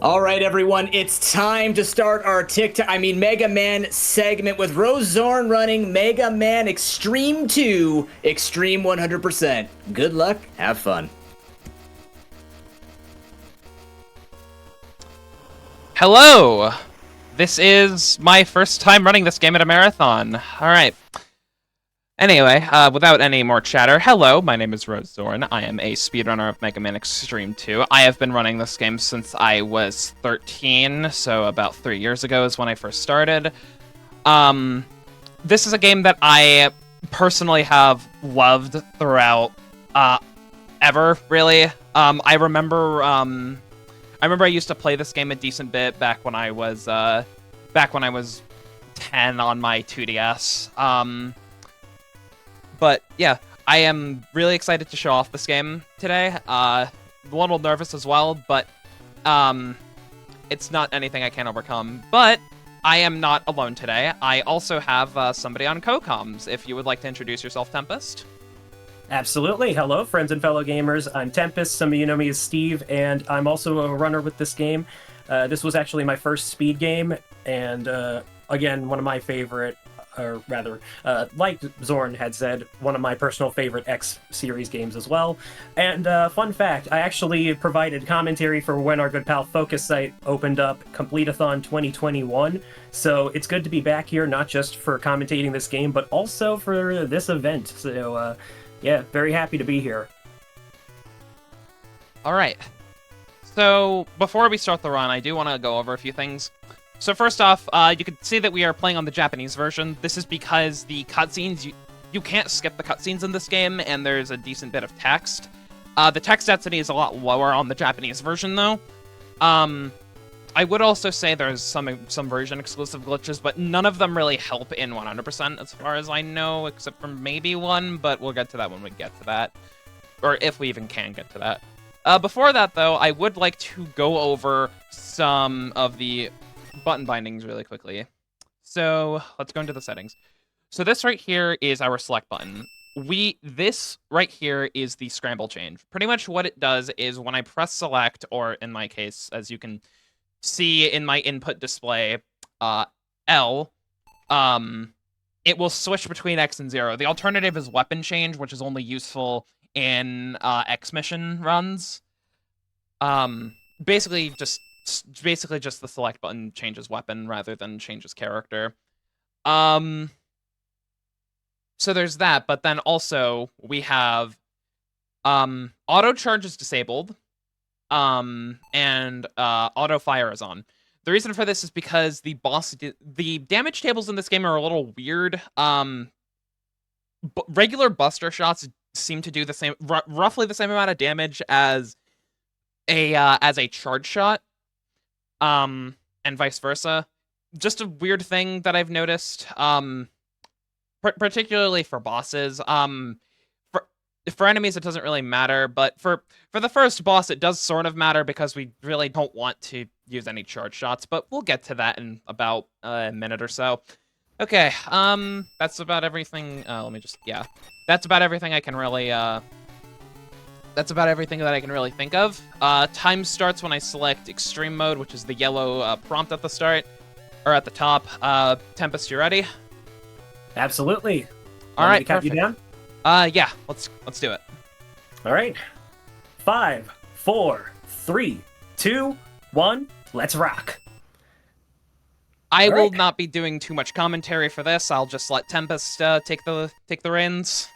All right, everyone, it's time to start our Mega Man segment with Rose Zorn running Mega Man Xtreme 2, Extreme 100%. Good luck, have fun. Hello! This is my first time running this game at a marathon. Alright. Anyway, without any more chatter, hello, my name is Rose Zorn. I am a speedrunner of Mega Man Xtreme 2. I have been running this game since I was 13, so about 3 years ago is when I first started. This is a game that I personally have loved throughout, ever, really. I remember I used to play this game a decent bit back when I was 10 on my 2DS. But yeah, I am really excited to show off this game today. A little nervous as well, but it's not anything I can't overcome. But I am not alone today. I also have somebody on co-coms. If you would like to introduce yourself, Tempest. Absolutely. Hello, friends and fellow gamers. I'm Tempest. Some of you know me as Steve, and I'm also a runner with this game. This was actually my first speed game, and again, one of my favorite, or rather, like Zorn had said, one of my personal favorite X series games as well. And fun fact, I actually provided commentary for when our good pal Focus site opened up Complete-a-thon 2021. So it's good to be back here, not just for commentating this game, but also for this event. So yeah, very happy to be here. Alright. So, before we start the run, I do want to go over a few things. So first off, you can see that we are playing on the Japanese version. This is because the cutscenes, you can't skip the cutscenes in this game, and there's a decent bit of text. The text density is a lot lower on the Japanese version, though. I would also say there's some version-exclusive glitches, but none of them really help in 100% as far as I know, except for maybe one, but we'll get to that when we get to that. Or if we even can get to that. Before that, though, I would like to go over some of the button bindings really quickly. So let's go into the settings. So this right here is our select button. This right here is the scramble change. Pretty much what it does is when I press select, or in my case, as you can see in my input display, L, it will switch between X and 0. The alternative is weapon change, which is only useful in X mission runs. Basically just the select button changes weapon rather than changes character. So there's that, but then also we have auto charge is disabled, and auto fire is on. The reason for this is because the damage tables in this game are a little weird. Regular buster shots seem to do the same, roughly the same amount of damage as a charge shot. And vice versa. Just a weird thing that I've noticed, particularly for bosses. For enemies, it doesn't really matter, but for the first boss, it does sort of matter because we really don't want to use any charge shots, but we'll get to that in about a minute or so. Okay, that's about everything. That's about everything I can really, that's about everything that I can really think of. Time starts when I select Extreme Mode, which is the yellow prompt at the start, or at the top. Tempest, you ready? Absolutely. All right, count you down? Yeah, let's do it. All right. 5, 4, 3, 2, 1. Let's rock. I will not be doing too much commentary for this. I'll just let Tempest take the reins.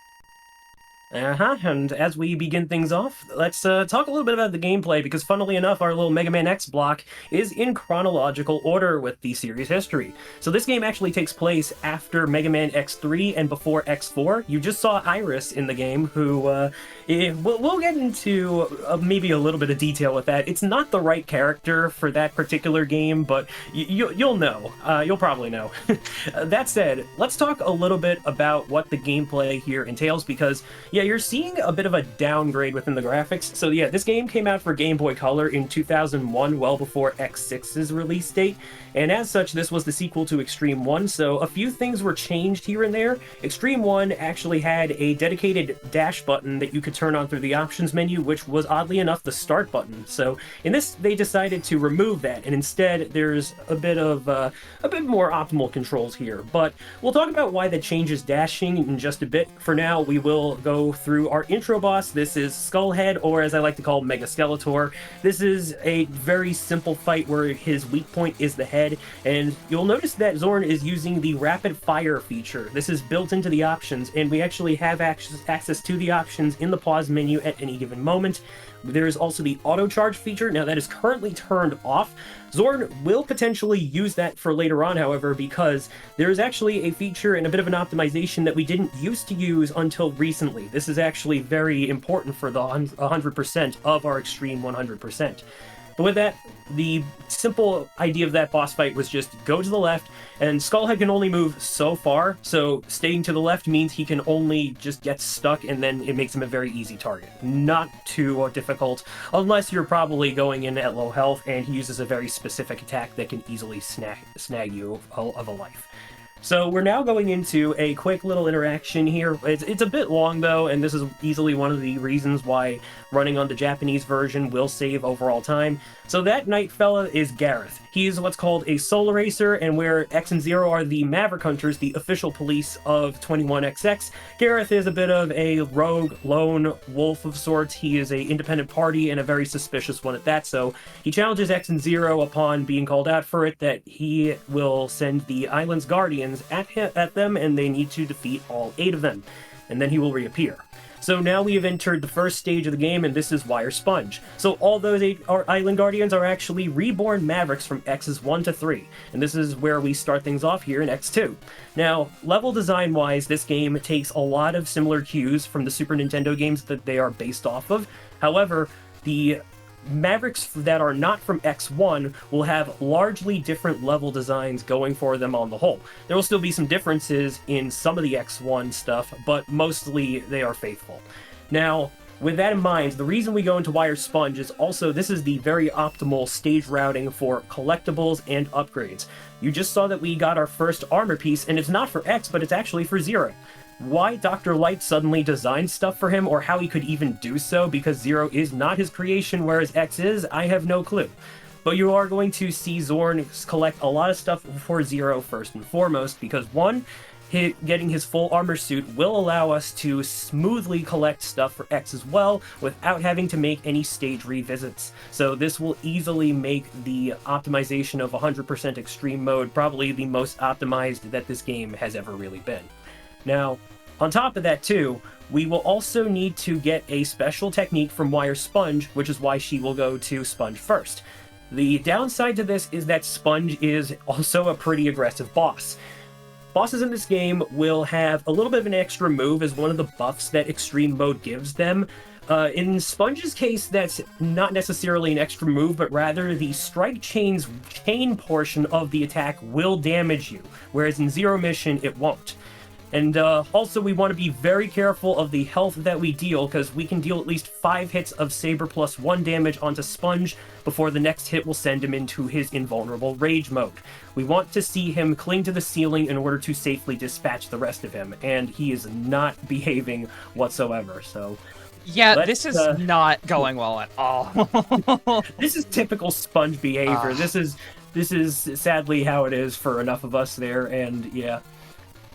And as we begin things off, let's talk a little bit about the gameplay, because funnily enough, our little Mega Man X block is in chronological order with the series history. So this game actually takes place after Mega Man X3 and before X4. You just saw Iris in the game, who we'll get into maybe a little bit of detail with that. It's not the right character for that particular game, but you'll know. You'll probably know. That said, let's talk a little bit about what the gameplay here entails, because yeah, you're seeing a bit of a downgrade within the graphics. So yeah, this game came out for Game Boy Color in 2001, well before X6's release date, and as such, this was the sequel to Xtreme 1, so a few things were changed here and there. Xtreme 1 actually had a dedicated dash button that you could turn on through the options menu, which was oddly enough the start button. So in this, they decided to remove that, and instead there's a bit more optimal controls here. But we'll talk about why that changes dashing in just a bit. For now, we will go through our intro boss. This is Skullhead, or as I like to call Mega Skeletor. This is a very simple fight where his weak point is the head, and you'll notice that Zorn is using the rapid fire feature. This is built into the options, and we actually have access to the options in the pause menu at any given moment. There is also the auto charge feature. Now that is currently turned off. Zorn will potentially use that for later on, however, because there is actually a feature and a bit of an optimization that we didn't used to use until recently. This is actually very important for the 100% of our Xtreme 100%. But with that, the simple idea of that boss fight was just go to the left, and Skullhead can only move so far, so staying to the left means he can only just get stuck, and then it makes him a very easy target. Not too difficult, unless you're probably going in at low health, and he uses a very specific attack that can easily snag you of a life. So we're now going into a quick little interaction here. It's a bit long though, and this is easily one of the reasons why running on the Japanese version will save overall time. So that knight fella is Gareth. He's what's called a solo racer, and where X and Zero are the Maverick Hunters, the official police of 21XX, Gareth is a bit of a rogue, lone wolf of sorts. He is a independent party and a very suspicious one at that, so he challenges X and Zero upon being called out for it that he will send the island's guardians at them, and they need to defeat all 8 of them, and then he will reappear. So now we have entered the first stage of the game, and this is Wire Sponge. So all those 8 Island Guardians are actually reborn Mavericks from X's 1 to 3, and this is where we start things off here in X2. Now, level design-wise, this game takes a lot of similar cues from the Super Nintendo games that they are based off of. However, the Mavericks that are not from X1 will have largely different level designs going for them on the whole. There will still be some differences in some of the X1 stuff, but mostly they are faithful. Now, with that in mind, the reason we go into Wire Sponge is also this is the very optimal stage routing for collectibles and upgrades. You just saw that we got our first armor piece, and it's not for X, but it's actually for Zero. Why Dr. Light suddenly designed stuff for him, or how he could even do so, because Zero is not his creation, whereas X is, I have no clue. But you are going to see Zorn collect a lot of stuff for Zero first and foremost, because one, getting his full armor suit will allow us to smoothly collect stuff for X as well, without having to make any stage revisits. So this will easily make the optimization of 100% Extreme mode probably the most optimized that this game has ever really been. Now, on top of that too, we will also need to get a special technique from Wire Sponge, which is why she will go to Sponge first. The downside to this is that Sponge is also a pretty aggressive boss. Bosses in this game will have a little bit of an extra move as one of the buffs that Extreme mode gives them. In Sponge's case, that's not necessarily an extra move, but rather the strike chain portion of the attack will damage you, whereas in Zero Mission, it won't. And also, we want to be very careful of the health that we deal, because we can deal at least 5 hits of Saber plus 1 damage onto Sponge before the next hit will send him into his invulnerable rage mode. We want to see him cling to the ceiling in order to safely dispatch the rest of him, and he is not behaving whatsoever, so... Yeah, this is not going well at all. This is typical Sponge behavior. This is sadly how it is for enough of us there, and yeah...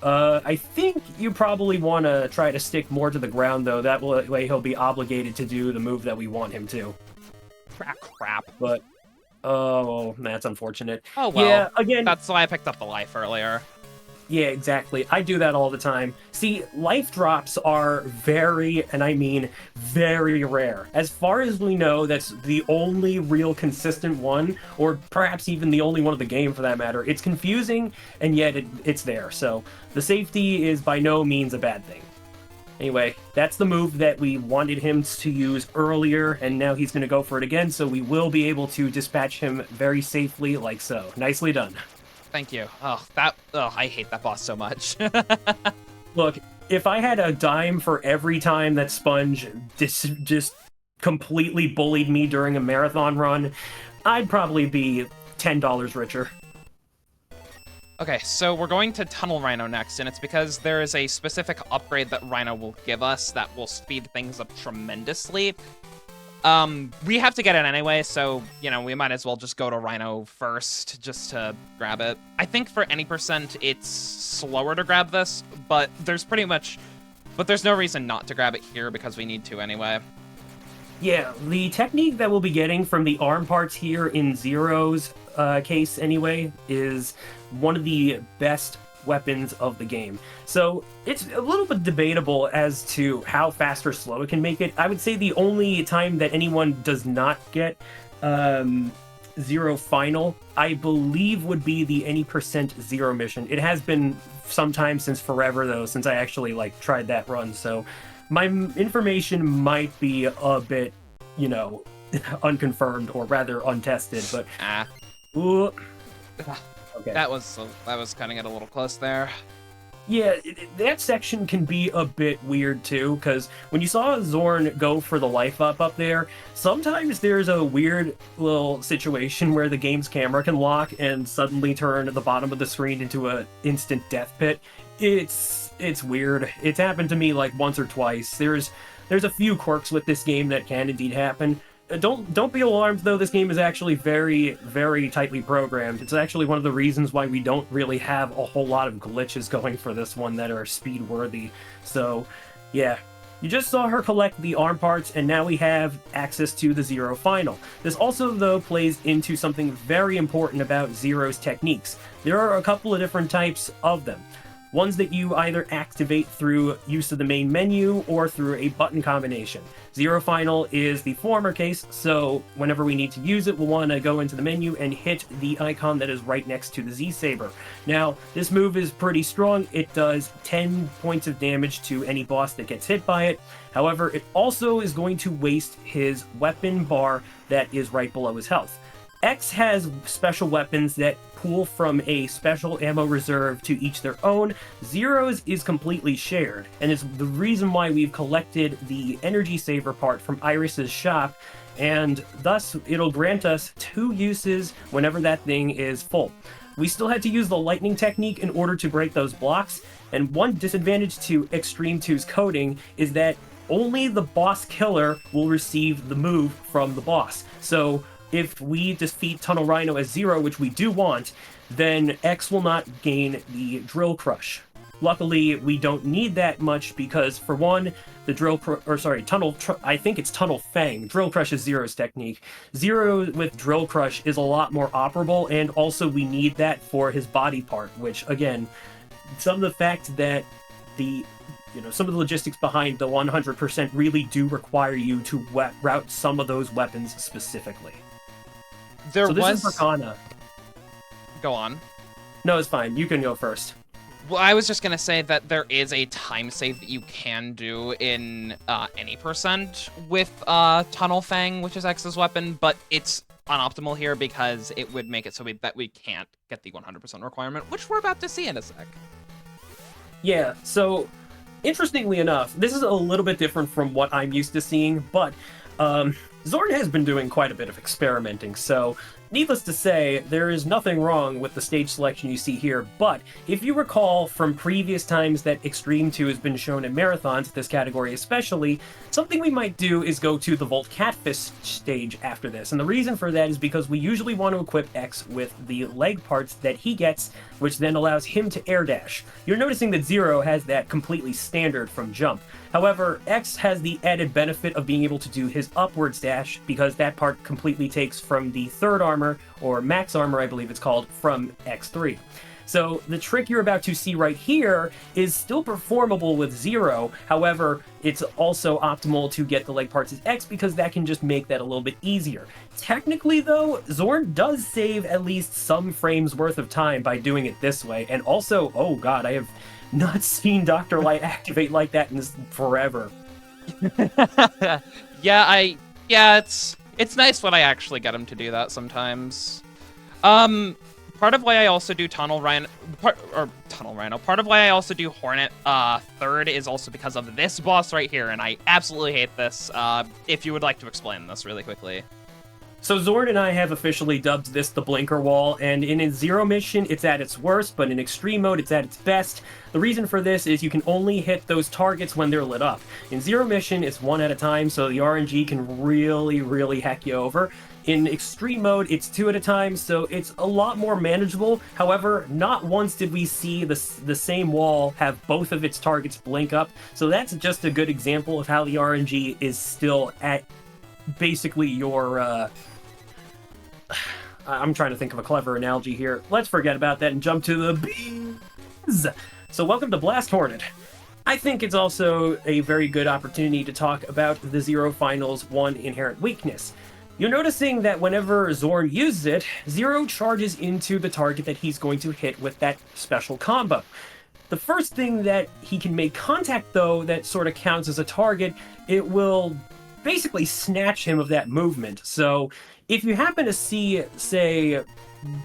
I think you probably want to try to stick more to the ground, though. That way he'll be obligated to do the move that we want him to. Crap. But, oh, that's unfortunate. Oh, well. Yeah, again... That's why I picked up the life earlier. Yeah, exactly. I do that all the time. See, life drops are very, and I mean very rare. As far as we know, that's the only real consistent one, or perhaps even the only one of the game for that matter. It's confusing, and yet it's there. So the safety is by no means a bad thing. Anyway, that's the move that we wanted him to use earlier, and now he's going to go for it again, so we will be able to dispatch him very safely like so. Nicely done. Thank you. I hate that boss so much. Look, if I had a dime for every time that Sponge just completely bullied me during a marathon run, I'd probably be $10 richer. Okay, so we're going to Tunnel Rhino next, and it's because there is a specific upgrade that Rhino will give us that will speed things up tremendously. We have to get it anyway, so, you know, we might as well just go to Rhino first, just to grab it. I think for any percent, it's slower to grab this, but there's no reason not to grab it here because we need to anyway. Yeah, the technique that we'll be getting from the arm parts here in Zero's case anyway is one of the best weapons of the game. So it's a little bit debatable as to how fast or slow it can make it. I would say the only time that anyone does not get Zero Final, I believe, would be the any percent Zero mission. It has been some time since forever though, since I actually tried that run, so my information might be a bit, you know, unconfirmed or rather untested, but ooh. Okay. That was cutting it a little close there. Yeah, that section can be a bit weird too, because when you saw Zorn go for the life up there, sometimes there's a weird little situation where the game's camera can lock and suddenly turn the bottom of the screen into an instant death pit. It's weird. It's happened to me like once or twice. There's a few quirks with this game that can indeed happen. Don't be alarmed though, this game is actually very, very tightly programmed. It's actually one of the reasons why we don't really have a whole lot of glitches going for this one that are speed worthy. So yeah, you just saw her collect the arm parts and now we have access to the Zero Final. This also though plays into something very important about Zero's techniques. There are a couple of different types of them. Ones that you either activate through use of the main menu or through a button combination. Zero Final is the former case, so whenever we need to use it, we'll want to go into the menu and hit the icon that is right next to the Z-Saber. Now, this move is pretty strong. It does 10 points of damage to any boss that gets hit by it. However, it also is going to waste his weapon bar that is right below his health. X has special weapons that pool from a special ammo reserve to each their own. Zero's is completely shared, and it's the reason why we've collected the energy saver part from Iris's shop, and thus it'll grant us 2 uses whenever that thing is full. We still had to use the lightning technique in order to break those blocks, and one disadvantage to Xtreme 2's coding is that only the boss killer will receive the move from the boss. So if we defeat Tunnel Rhino as Zero, which we do want, then X will not gain the Drill Crush. Luckily, we don't need that much because, for one, the I think it's Tunnel Fang. Drill Crush is Zero's technique. Zero with Drill Crush is a lot more operable, and also we need that for his body part, which, again, some of the fact that some of the logistics behind the 100% really do require you to route some of those weapons specifically. So this is for Kana. Go on. No, it's fine. You can go first. Well, I was just going to say that there is a time save that you can do in any percent with Tunnel Fang, which is X's weapon, but it's unoptimal here because it would make it so that we can't get the 100% requirement, which we're about to see in a sec. Yeah, so interestingly enough, this is a little bit different from what I'm used to seeing, but Zorn has been doing quite a bit of experimenting, so needless to say, there is nothing wrong with the stage selection you see here, but if you recall from previous times that Xtreme 2 has been shown in marathons, this category especially, something we might do is go to the Volt Catfish stage after this, and the reason for that is because we usually want to equip X with the leg parts that he gets, which then allows him to air dash. You're noticing that Zero has that completely standard from jump. However, X has the added benefit of being able to do his upwards dash because that part completely takes from the third armor, or max armor I believe it's called, from X3. So the trick you're about to see right here is still performable with Zero, however, it's also optimal to get the leg parts as X because that can just make that a little bit easier. Technically though, Zorn does save at least some frames worth of time by doing it this way, and also, oh god, I have not seen Dr. Light activate like that in forever. Yeah, it's nice when I actually get him to do that sometimes. Part of why I also do Tunnel Rhino, part of why I also do Hornet third is also because of this boss right here, and I absolutely hate this. If you would like to explain this really quickly. So Zord and I have officially dubbed this the Blinker Wall, and in a Zero mission, it's at its worst, but in Extreme mode, it's at its best. The reason for this is you can only hit those targets when they're lit up. In Zero mission, it's one at a time, so the RNG can really, really heck you over. In Extreme mode, it's two at a time, so it's a lot more manageable. However, not once did we see the same wall have both of its targets blink up, so that's just a good example of how the RNG is still at basically your... I'm trying to think of a clever analogy here. Let's forget about that and jump to the bees. So welcome to Blast Hornet. I think it's also a very good opportunity to talk about the Zero Final's one inherent weakness. You're noticing that whenever Zorn uses it, Zero charges into the target that he's going to hit with that special combo. The first thing that he can make contact, though, that sort of counts as a target, it will basically snatch him of that movement. So if you happen to see, say,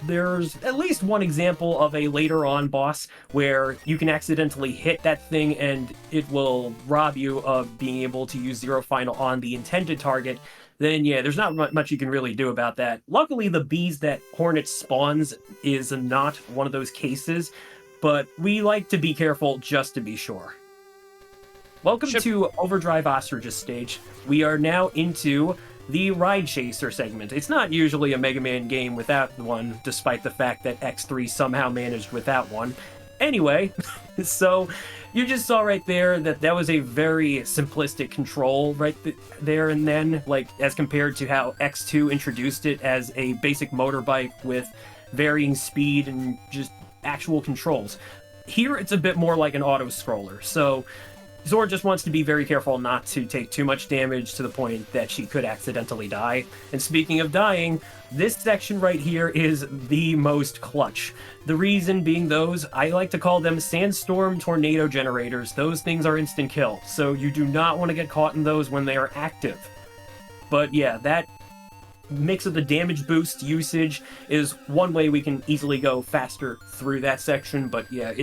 there's at least one example of a later on boss where you can accidentally hit that thing and it will rob you of being able to use Zero Final on the intended target, then yeah, there's not much you can really do about that. Luckily, the bees that Hornet spawns is not one of those cases, but we like to be careful just to be sure. Welcome to Overdrive Ostrich's stage. We are now into the Ride Chaser segment. It's not usually a Mega Man game without one, despite the fact that X3 somehow managed without one. Anyway, so you just saw right there that that was a very simplistic control right there and then, like as compared to how X2 introduced it as a basic motorbike with varying speed and just actual controls. Here it's a bit more like an auto-scroller, so Zord just wants to be very careful not to take too much damage to the point that she could accidentally die. And speaking of dying, this section right here is the most clutch. The reason being those, I like to call them sandstorm tornado generators. Those things are instant kill, so you do not want to get caught in those when they are active. But yeah, that mix of the damage boost usage is one way we can easily go faster through that section, but yeah,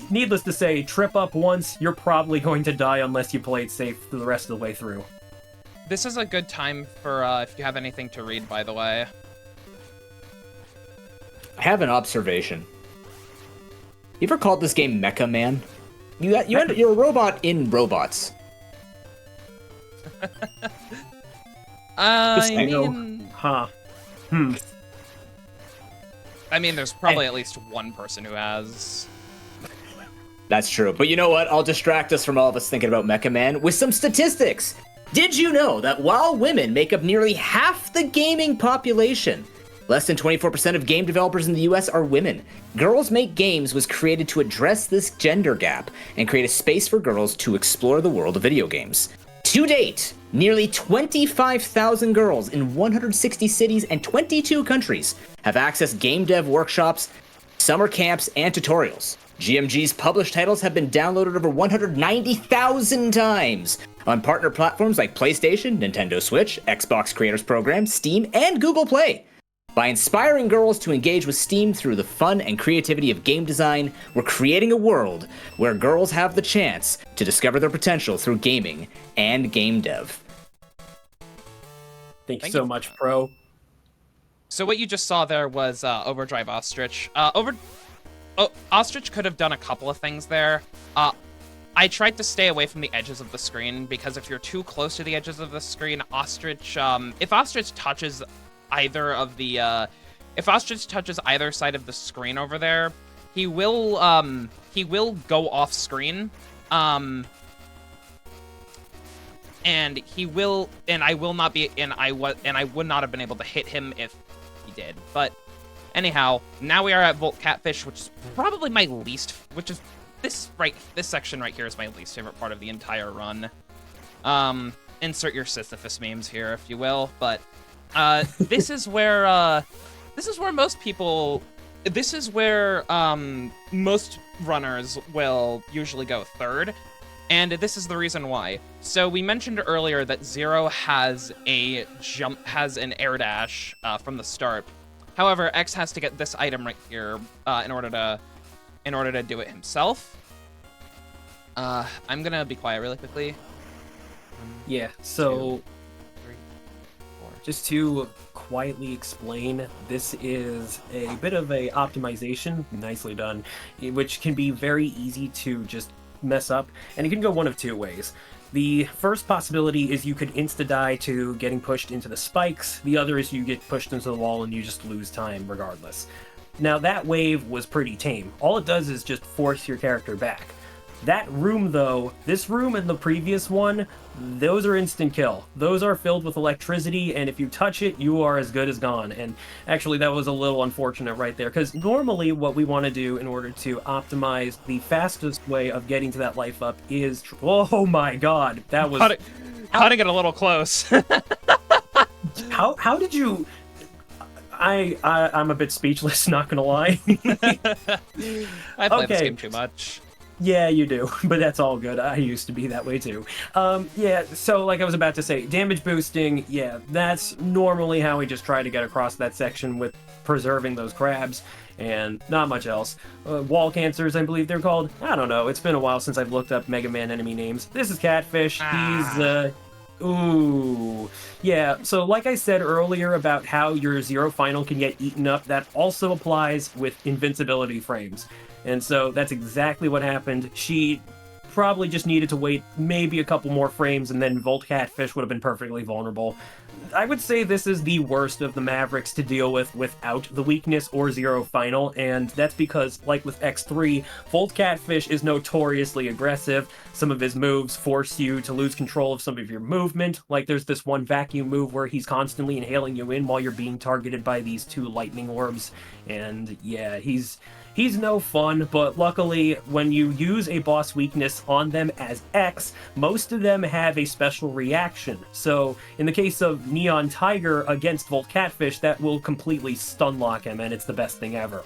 needless to say, trip up once, you're probably going to die unless you play it safe the rest of the way through. This is a good time for, if you have anything to read, by the way. I have an observation. You ever called this game Mecha Man? You're a robot in robots. I mean, there's probably at least one person who has. That's true. But you know what? I'll distract us from all of us thinking about Mecha Man with some statistics. Did you know that while women make up nearly half the gaming population, less than 24% of game developers in the US are women? Girls Make Games was created to address this gender gap and create a space for girls to explore the world of video games. To date, nearly 25,000 girls in 160 cities and 22 countries have accessed game dev workshops, summer camps, and tutorials. GMG's published titles have been downloaded over 190,000 times on partner platforms like PlayStation, Nintendo Switch, Xbox Creators Program, Steam, and Google Play. By inspiring girls to engage with Steam through the fun and creativity of game design, we're creating a world where girls have the chance to discover their potential through gaming and game dev. Thank you so much, Pro. So what you just saw there was Overdrive Ostrich. Ostrich could have done a couple of things there. I tried to stay away from the edges of the screen because if you're too close to the edges of the screen, Ostrich, if Ostrich touches either of the, if Ostrich touches either side of the screen over there, he will go off screen, and I will not be, and I would not have been able to hit him if he did, but. Anyhow, now we are at Volt Catfish, which is probably my least, this section right here is my least favorite part of the entire run. Insert your Sisyphus memes here, if you will, but this is where most runners will usually go third, and this is the reason why. So we mentioned earlier that Zero has an air dash from the start. However, X has to get this item right here in order to do it himself. I'm gonna be quiet really quickly. Yeah, so 2, 3, 4. just to quietly explain, this is a bit of a optimization, nicely done, which can be very easy to just mess up, and it can go one of two ways. The first possibility is you could insta-die to getting pushed into the spikes, the other is you get pushed into the wall and you just lose time regardless. Now that wave was pretty tame. All it does is just force your character back. That room though, this room and the previous one, those are instant kill. Those are filled with electricity, and if you touch it, you are as good as gone. And actually that was a little unfortunate right there, because normally what we want to do in order to optimize the fastest way of getting to that life up is... Oh my god, that was... Cutting it a little close. How did you... I'm a bit speechless, not gonna lie. I play this game too much. Yeah, you do, but that's all good. I used to be that way too. Yeah, so like I was about to say, damage boosting, yeah, that's normally how we just try to get across that section with preserving those crabs, and not much else. Wall cancers, I believe they're called. I don't know, it's been a while since I've looked up Mega Man enemy names. This is Catfish, he's, ooh. Yeah, so like I said earlier about how your Zero Final can get eaten up, that also applies with invincibility frames. And so that's exactly what happened. She probably just needed to wait maybe a couple more frames, and then Volt Catfish would have been perfectly vulnerable. I would say this is the worst of the Mavericks to deal with without the weakness or Zero Final, and that's because, like with X3, Volt Catfish is notoriously aggressive. Some of his moves force you to lose control of some of your movement. Like there's this one vacuum move where he's constantly inhaling you in while you're being targeted by these 2 lightning orbs. And yeah, he's no fun, but luckily, when you use a boss weakness on them as X, most of them have a special reaction. So, in the case of Neon Tiger against Volt Catfish, that will completely stun lock him, and it's the best thing ever.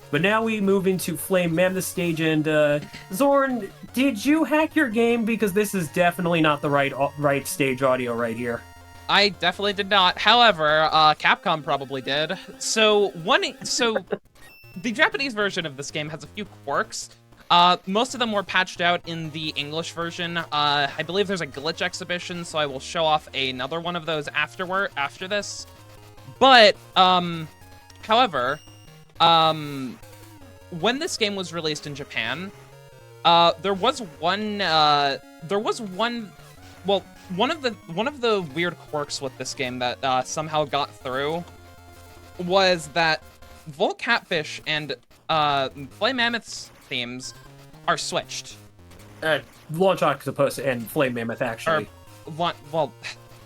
But now we move into Flame Mammoth stage, and Zorn, did you hack your game? Because this is definitely not the right stage audio right here. I definitely did not. However, Capcom probably did. So the Japanese version of this game has a few quirks. Most of them were patched out in the English version. I believe there's a glitch exhibition, so I will show off another one of those after this. But, however, when this game was released in Japan, one of the weird quirks with this game that somehow got through was that Volt Catfish and Flame Mammoth's themes are switched. Launch Octopus and Flame Mammoth, actually. Well,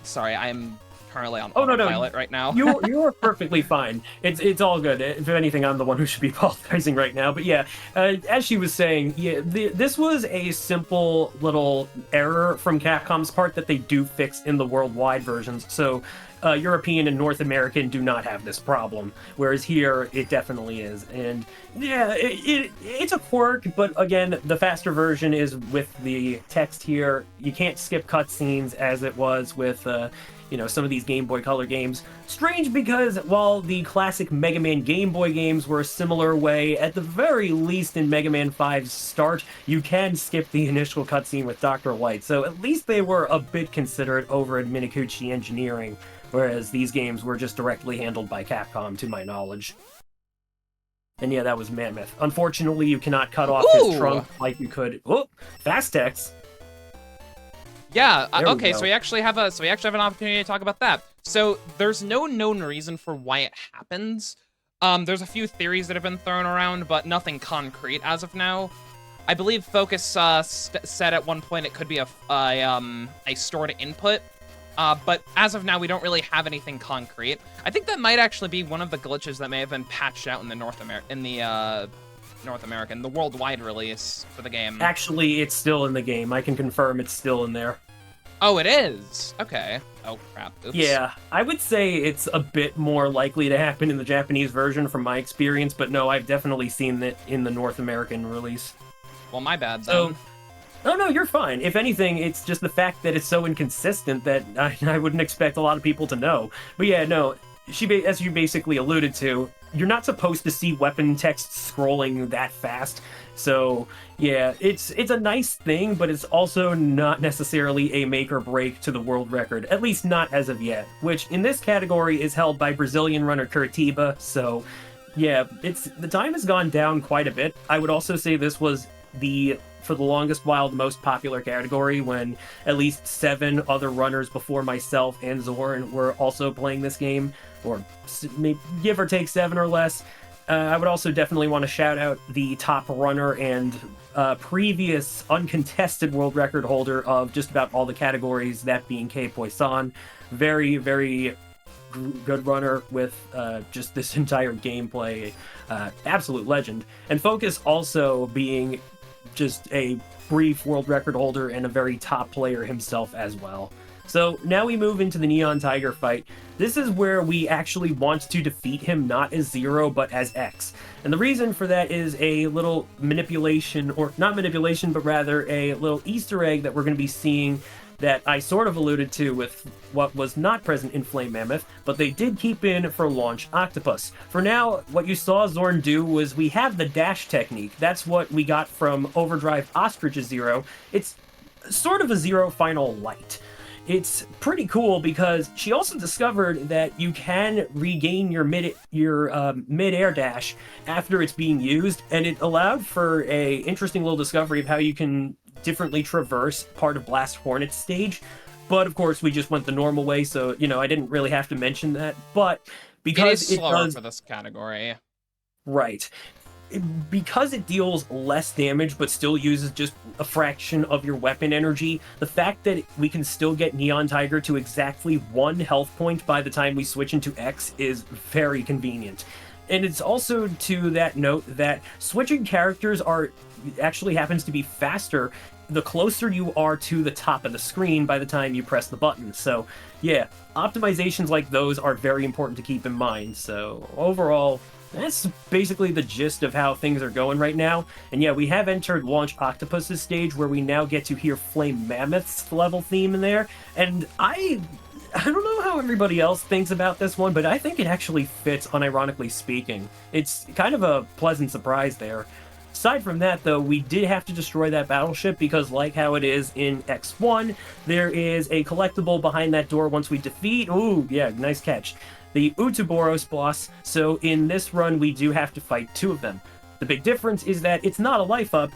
sorry, I'm currently on no. autopilot right now. You're perfectly fine. It's all good. If anything, I'm the one who should be apologizing right now. But yeah, as she was saying, yeah, this was a simple little error from Capcom's part that they do fix in the worldwide versions. So European and North American do not have this problem, whereas here it definitely is. And yeah, it's a quirk, but again, the faster version is with the text here. You can't skip cutscenes as it was with some of these Game Boy Color games. Strange, because while the classic Mega Man Game Boy games were a similar way, at the very least in Mega Man 5's start, you can skip the initial cutscene with Dr. Light, so at least they were a bit considerate over at Minikuchi Engineering, whereas these games were just directly handled by Capcom, to my knowledge. And yeah, that was Mammoth. Unfortunately, you cannot cut off his trunk like you could... Oh, fast text! Yeah, okay, so we actually have an opportunity to talk about that. So there's no known reason for why it happens. There's a few theories that have been thrown around, but nothing concrete as of now. I believe Focus said at one point it could be a stored input, but as of now we don't really have anything concrete. I think that might actually be one of the glitches that may have been patched out in the the worldwide release for the game. Actually, it's still in the game. I can confirm it's still in there. Oh, it is? Okay. Oh, crap. Oops. Yeah, I would say it's a bit more likely to happen in the Japanese version from my experience, but no, I've definitely seen it in the North American release. Well, my bad, then. So, oh, no, you're fine. If anything, it's just the fact that it's so inconsistent that I wouldn't expect a lot of people to know. But yeah, no, as you basically alluded to, you're not supposed to see weapon text scrolling that fast. So yeah, it's a nice thing, but it's also not necessarily a make or break to the world record, at least not as of yet, which in this category is held by Brazilian runner Curitiba. So yeah, the time has gone down quite a bit. I would also say this was for the longest while, the most popular category, when at least 7 other runners before myself and Zorn were also playing this game, or maybe give or take 7 or less. I would also definitely want to shout out the top runner and previous uncontested world record holder of just about all the categories, that being K. Poisson. Very, very good runner with just this entire gameplay. Absolute legend. And Focus also being just a brief world record holder and a very top player himself as well. So now we move into the Neon Tiger fight. This is where we actually want to defeat him not as Zero, but as X. And the reason for that is a little manipulation, or not manipulation, but rather a little Easter egg that we're going to be seeing that I sort of alluded to with what was not present in Flame Mammoth, but they did keep in for Launch Octopus. For now, what you saw Zorn do was we have the dash technique. That's what we got from Overdrive Ostrich's Zero. It's sort of a Zero Final Light. It's pretty cool because she also discovered that you can regain your mid-air dash after it's being used, and it allowed for a interesting little discovery of how you can differently traverse part of Blast Hornet's stage. But of course, we just went the normal way, so I didn't really have to mention that. But because it is slower for this category, right? Because it deals less damage but still uses just a fraction of your weapon energy, the fact that we can still get Neon Tiger to exactly 1 health point by the time we switch into X is very convenient. And it's also to that note that switching characters actually happens to be faster the closer you are to the top of the screen by the time you press the button. So yeah, optimizations like those are very important to keep in mind. So overall, that's basically the gist of how things are going right now. And yeah, we have entered Launch Octopus's stage, where we now get to hear Flame Mammoth's level theme in there. And I don't know how everybody else thinks about this one, but I think it actually fits, unironically speaking. It's kind of a pleasant surprise there. Aside from that, though, we did have to destroy that battleship because, like how it is in X1, there is a collectible behind that door once we defeat... Ooh, yeah, nice catch. The Utuboros boss, so in this run, we do have to fight 2 of them. The big difference is that it's not a life up,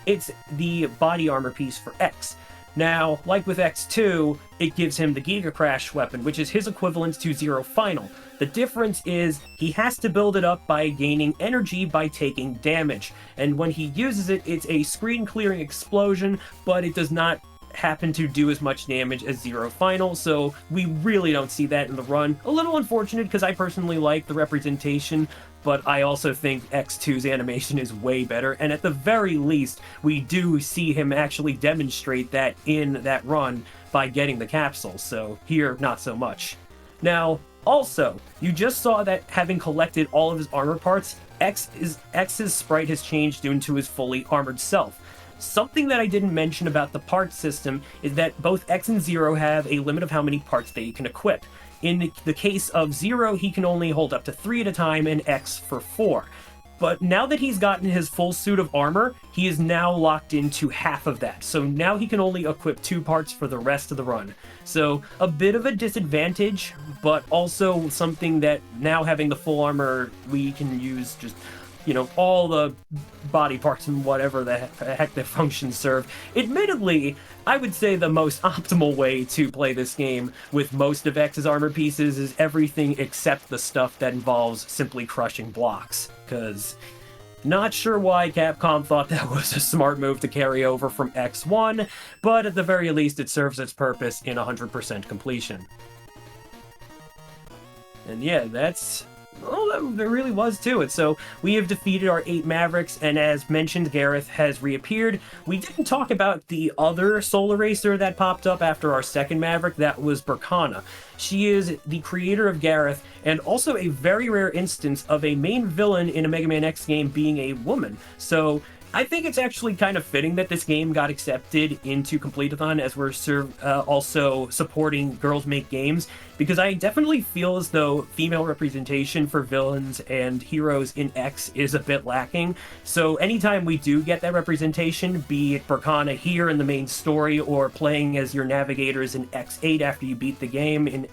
it's the body armor piece for X. Now, like with X2, it gives him the Giga Crash weapon, which is his equivalent to Zero Final. The difference is he has to build it up by gaining energy by taking damage. And when he uses it, it's a screen-clearing explosion, but it does not happen to do as much damage as Zero Final, so we really don't see that in the run. A little unfortunate because I personally like the representation, but I also think X2's animation is way better, and at the very least, we do see him actually demonstrate that in that run by getting the capsule, so here, not so much. Now, also, you just saw that having collected all of his armor parts, X's sprite has changed into his fully armored self. Something that I didn't mention about the parts system is that both X and Zero have a limit of how many parts they can equip. In the case of Zero, he can only hold up to 3 at a time, and X for 4. But now that he's gotten his full suit of armor, he is now locked into half of that. So now he can only equip 2 parts for the rest of the run. So a bit of a disadvantage, but also something that now having the full armor, we can use just all the body parts and whatever the heck their functions serve. Admittedly, I would say the most optimal way to play this game with most of X's armor pieces is everything except the stuff that involves simply crushing blocks, because not sure why Capcom thought that was a smart move to carry over from X1, but at the very least it serves its purpose in 100% completion. And yeah, there really was to it. So we have defeated our 8 Mavericks, and as mentioned, Gareth has reappeared. We didn't talk about the other Solar Racer that popped up after our second Maverick. That was Burkana. She is the creator of Gareth, and also a very rare instance of a main villain in a Mega Man X game being a woman. So I think it's actually kind of fitting that this game got accepted into Complete-a-thon as we're also supporting Girls Make Games, because I definitely feel as though female representation for villains and heroes in X is a bit lacking. So anytime we do get that representation, be it Berkana here in the main story or playing as your navigators in X8 after you beat the game,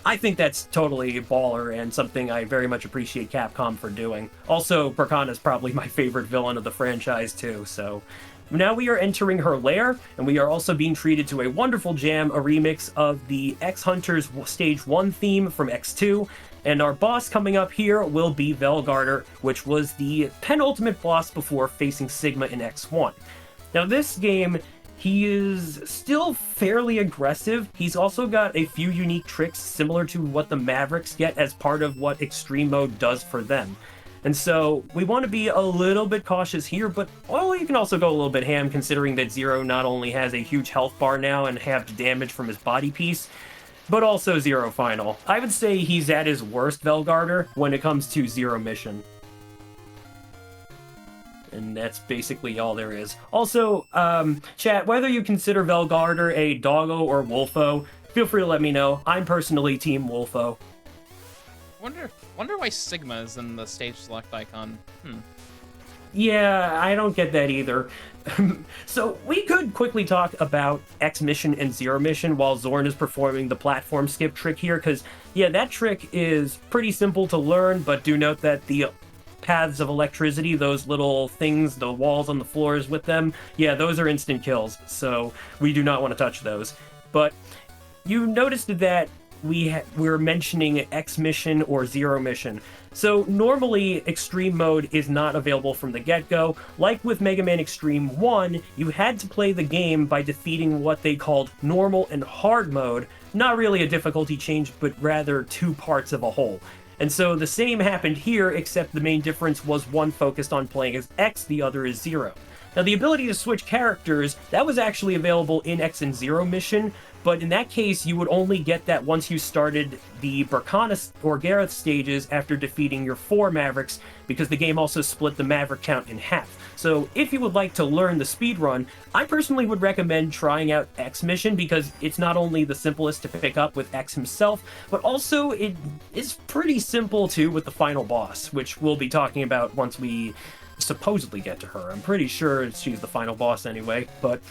I think that's totally baller and something I very much appreciate Capcom for doing. Also, Berkana is probably my favorite villain of the franchise too, so... Now we are entering her lair, and we are also being treated to a wonderful jam, a remix of the X Hunters Stage 1 theme from X2, and our boss coming up here will be Velgarder, which was the penultimate boss before facing Sigma in X1. Now this game... he is still fairly aggressive. He's also got a few unique tricks similar to what the Mavericks get as part of what Extreme Mode does for them. And so we want to be a little bit cautious here, but well, you can also go a little bit ham considering that Zero not only has a huge health bar now and halved damage from his body piece, but also Zero Final. I would say he's at his worst, Velgarder, when it comes to Zero Mission. And that's basically all there is. Also, chat, whether you consider Velgarder a doggo or wolfo, feel free to let me know. I'm personally Team Wolfo. Wonder why Sigma is in the stage select icon. Yeah, I don't get that either. So we could quickly talk about X Mission and Zero Mission while Zorn is performing the platform skip trick here, because, yeah, that trick is pretty simple to learn, but do note that the paths of electricity, those little things, the walls on the floors with them, yeah, those are instant kills, so we do not want to touch those. But you noticed that we're mentioning X Mission or Zero Mission. So normally Extreme Mode is not available from the get-go. Like with Mega Man Xtreme 1, you had to play the game by defeating what they called Normal and Hard Mode, not really a difficulty change, but rather two parts of a whole. And so the same happened here, except the main difference was one focused on playing as X, the other is Zero. Now the ability to switch characters, that was actually available in X and Zero Mission, but in that case you would only get that once you started the Berkana or Gareth stages after defeating your 4 Mavericks, because the game also split the Maverick count in half. So if you would like to learn the speedrun, I personally would recommend trying out X Mission, because it's not only the simplest to pick up with X himself, but also it is pretty simple too with the final boss, which we'll be talking about once we supposedly get to her. I'm pretty sure she's the final boss anyway, but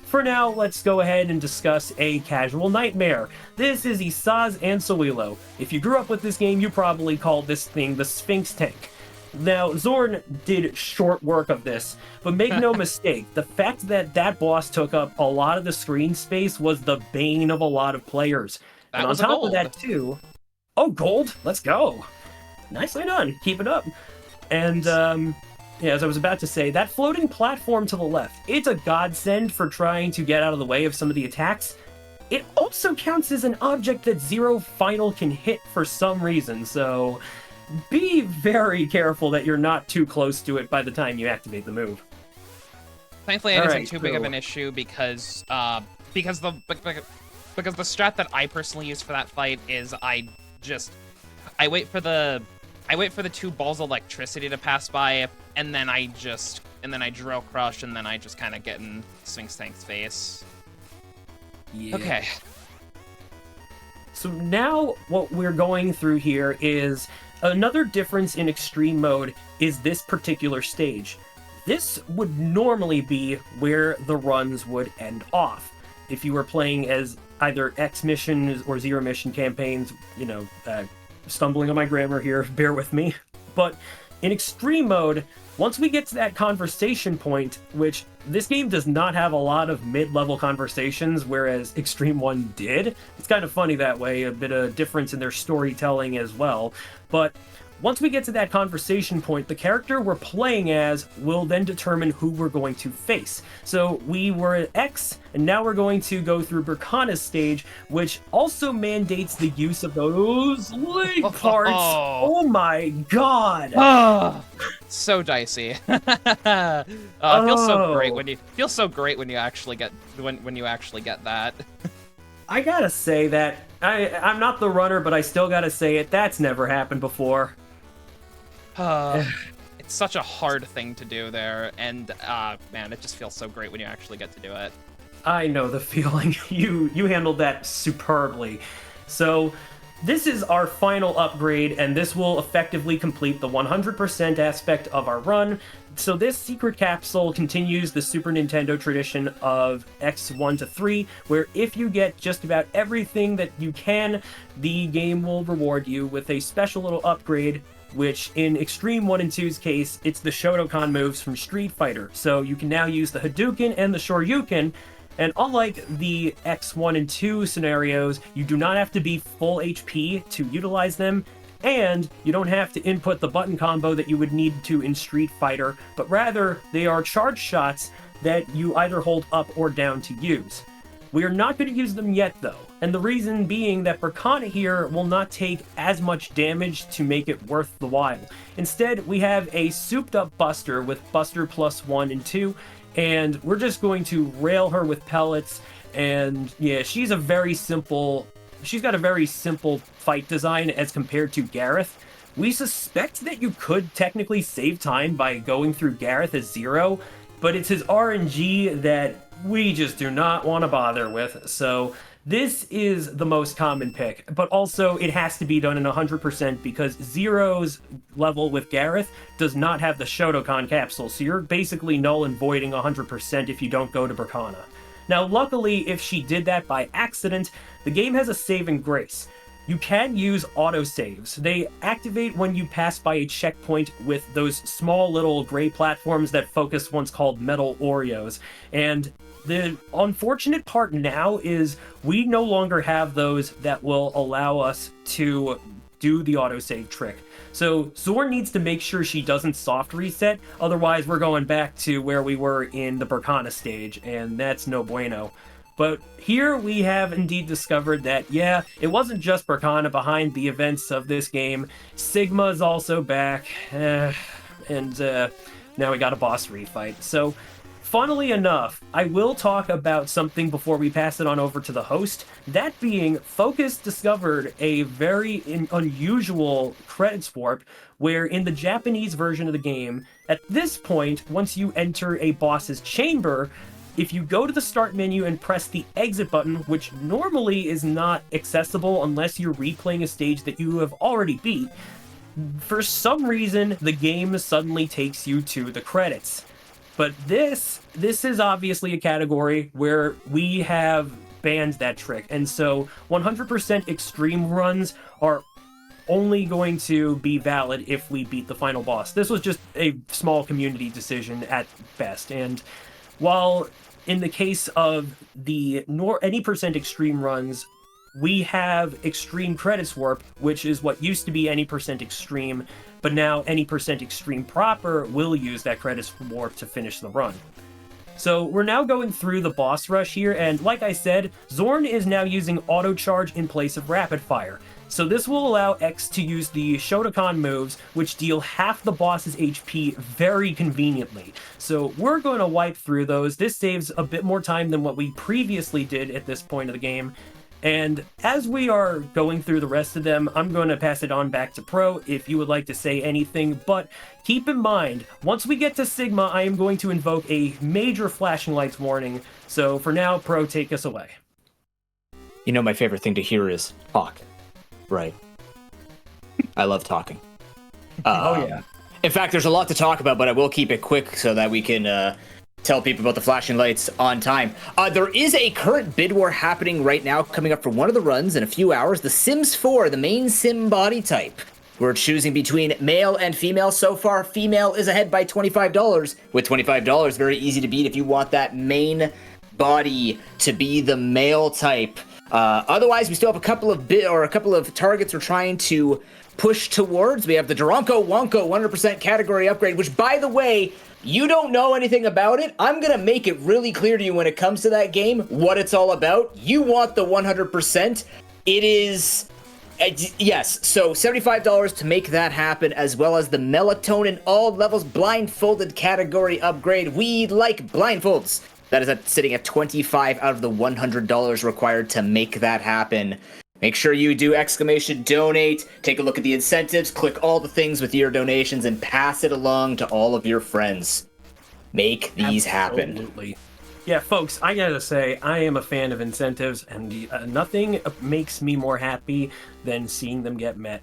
for now, let's go ahead and discuss a casual nightmare. This is Isaz Ansuilo. If you grew up with this game, you probably called this thing the Sphinx Tank. Now, Zorn did short work of this, but make no mistake, the fact that that boss took up a lot of the screen space was the bane of a lot of players. And on top of that, too... Oh, gold! Let's go! Nicely done. Keep it up. And, yeah, as I was about to say, that floating platform to the left, it's a godsend for trying to get out of the way of some of the attacks. It also counts as an object that Zero Final can hit for some reason, so be very careful that you're not too close to it by the time you activate the move. Thankfully, it isn't too big of an issue because the strat that I personally use for that fight is I wait for the 2 balls of electricity to pass by, and then I drill crush, and then I just kind of get in Sphinx Tank's face. Yeah. Okay. So now what we're going through here is another difference in Extreme Mode is this particular stage. This would normally be where the runs would end off. If you were playing as either X Mission or Zero Mission campaigns, you know, stumbling on my grammar here, bear with me. But in Extreme Mode, once we get to that conversation point, which this game does not have a lot of mid-level conversations, whereas Extreme 1 did. It's kind of funny that way, a bit of difference in their storytelling as well. But once we get to that conversation point, the character we're playing as will then determine who we're going to face. So we were at X, and now we're going to go through Berkana's stage, which also mandates the use of those leg parts. Oh my god! So dicey. It feels so great when you actually get that. I gotta say that I'm not the runner, but I still gotta say it. That's never happened before. It's such a hard thing to do there, and man, it just feels so great when you actually get to do it. I know the feeling. You handled that superbly. So this is our final upgrade, and this will effectively complete the 100% aspect of our run. So this secret capsule continues the Super Nintendo tradition of X1 to 3, where if you get just about everything that you can, the game will reward you with a special little upgrade, which in Xtreme 1 and 2's case, it's the Shotokan moves from Street Fighter. So you can now use the Hadouken and the Shoryuken, and unlike the X1 and 2 scenarios, you do not have to be full HP to utilize them, and you don't have to input the button combo that you would need to in Street Fighter, but rather they are charge shots that you either hold up or down to use. We are not going to use them yet though, and the reason being that Berkana here will not take as much damage to make it worth the while. Instead, we have a souped up Buster with Buster plus 1 and 2, and we're just going to rail her with pellets, and yeah, she's got a very simple fight design as compared to Gareth. We suspect that you could technically save time by going through Gareth as Zero, but it's his RNG that we just do not want to bother with, so this is the most common pick, but also it has to be done in 100% because Zero's level with Gareth does not have the Shotokan capsule, so you're basically null and voiding 100% if you don't go to Berkana. Now, luckily, if she did that by accident, the game has a saving grace. You can use autosaves. They activate when you pass by a checkpoint with those small little gray platforms that Focus once called Metal Oreos, and the unfortunate part now is we no longer have those that will allow us to do the autosave trick. So Zorn needs to make sure she doesn't soft reset, otherwise we're going back to where we were in the Berkana stage, and that's no bueno. But here we have indeed discovered that, yeah, it wasn't just Berkana behind the events of this game. Sigma is also back, and now we got a boss refight. So, funnily enough, I will talk about something before we pass it on over to the host. That being, Focus discovered a very unusual credits warp, where in the Japanese version of the game, at this point, once you enter a boss's chamber, if you go to the start menu and press the exit button, which normally is not accessible unless you're replaying a stage that you have already beat, for some reason, the game suddenly takes you to the credits. But this is obviously a category where we have banned that trick, and so 100% extreme runs are only going to be valid if we beat the final boss. This was just a small community decision at best, and while in the case of the any percent extreme runs, we have extreme credits warp, which is what used to be any percent extreme, but now any percent extreme proper will use that credits warp to finish the run. So we're now going through the boss rush here, and like I said, Zorn is now using auto charge in place of rapid fire. So this will allow X to use the Shotokan moves, which deal half the boss's HP very conveniently. So we're going to wipe through those. This saves a bit more time than what we previously did at this point of the game. And as we are going through the rest of them, I'm going to pass it on back to Pro if you would like to say anything, but keep in mind, once we get to Sigma, I am going to invoke a major flashing lights warning. So for now, Pro, take us away. You know, my favorite thing to hear is talk. Right. I love talking. Oh, yeah. In fact, there's a lot to talk about, but I will keep it quick so that we can tell people about the flashing lights on time. There is a current bid war happening right now, coming up for one of the runs in a few hours. The Sims 4, the main sim body type. We're choosing between male and female. So far, female is ahead by $25. With $25, very easy to beat if you want that main body to be the male type. Otherwise, we still have a couple of targets we're trying to push towards. We have the Duranko Wonko 100% category upgrade, which, by the way, you don't know anything about it. I'm going to make it really clear to you when it comes to that game what it's all about. You want the 100%. It is... yes, so $75 to make that happen, as well as the Melatonin All Levels Blindfolded category upgrade. We like blindfolds. That is sitting at $25 out of the $100 required to make that happen. Make sure you do exclamation donate, take a look at the incentives, click all the things with your donations, and pass it along to all of your friends. Make these happen. Absolutely. Yeah, folks, I gotta say, I am a fan of incentives, and nothing makes me more happy than seeing them get met.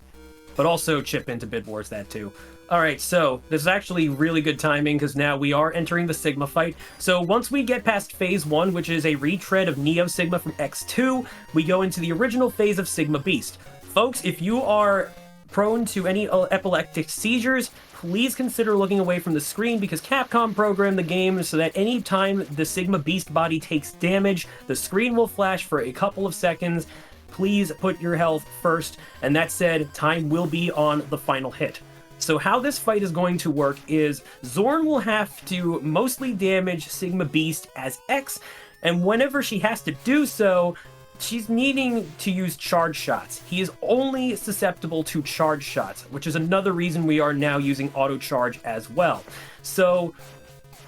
But also chip into Bid Wars, that too. Alright, so this is actually really good timing because now we are entering the Sigma fight. So once we get past Phase 1, which is a retread of Neo Sigma from X2, we go into the original phase of Sigma Beast. Folks, if you are prone to any epileptic seizures, please consider looking away from the screen because Capcom programmed the game so that any time the Sigma Beast body takes damage, the screen will flash for a couple of seconds. Please put your health first, and that said, time will be on the final hit. So how this fight is going to work is Zorn will have to mostly damage Sigma Beast as X, and whenever she has to do so, she's needing to use charge shots. He is only susceptible to charge shots, which is another reason we are now using auto charge as well. So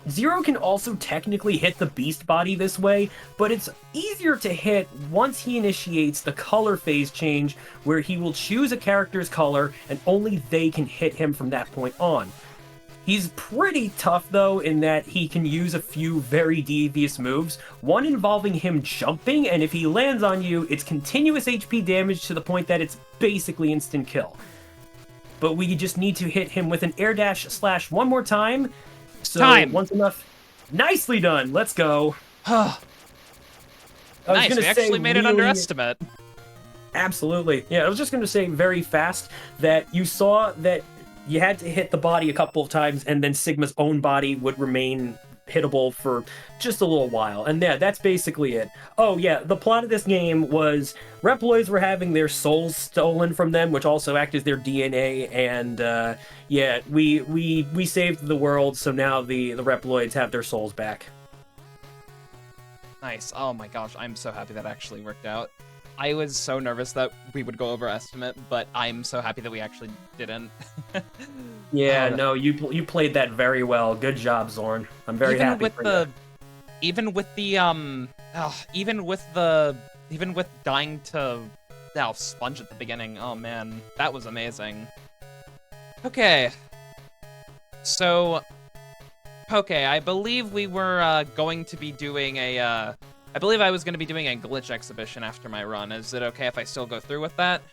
Zero can also technically hit the beast body this way, but it's easier to hit once he initiates the color phase change, where he will choose a character's color and only they can hit him from that point on. He's pretty tough though in that he can use a few very devious moves, one involving him jumping, and if he lands on you, it's continuous HP damage to the point that it's basically instant kill. But we just need to hit him with an air dash slash one more time. So once enough. Nicely done. Let's go. Nice, we actually made it under estimate. Absolutely. Yeah, I was just going to say very fast that you saw that you had to hit the body a couple of times and then Sigma's own body would remain hittable for just a little while. And yeah, that's basically it. Oh yeah, the plot of this game was Reploids were having their souls stolen from them, which also act as their DNA, and yeah, we saved the world, so now the Reploids have their souls back. Nice. Oh my gosh, I'm so happy that actually worked out. I was so nervous that we would go over estimate, but I'm so happy that we actually didn't. Yeah, no, you played that very well. Good job, Zorn. I'm very happy for you. Even with dying to sponge at the beginning. Oh man, that was amazing. Okay. So, I believe we were going to be doing a I believe I was going to be doing a glitch exhibition after my run. Is it okay if I still go through with that?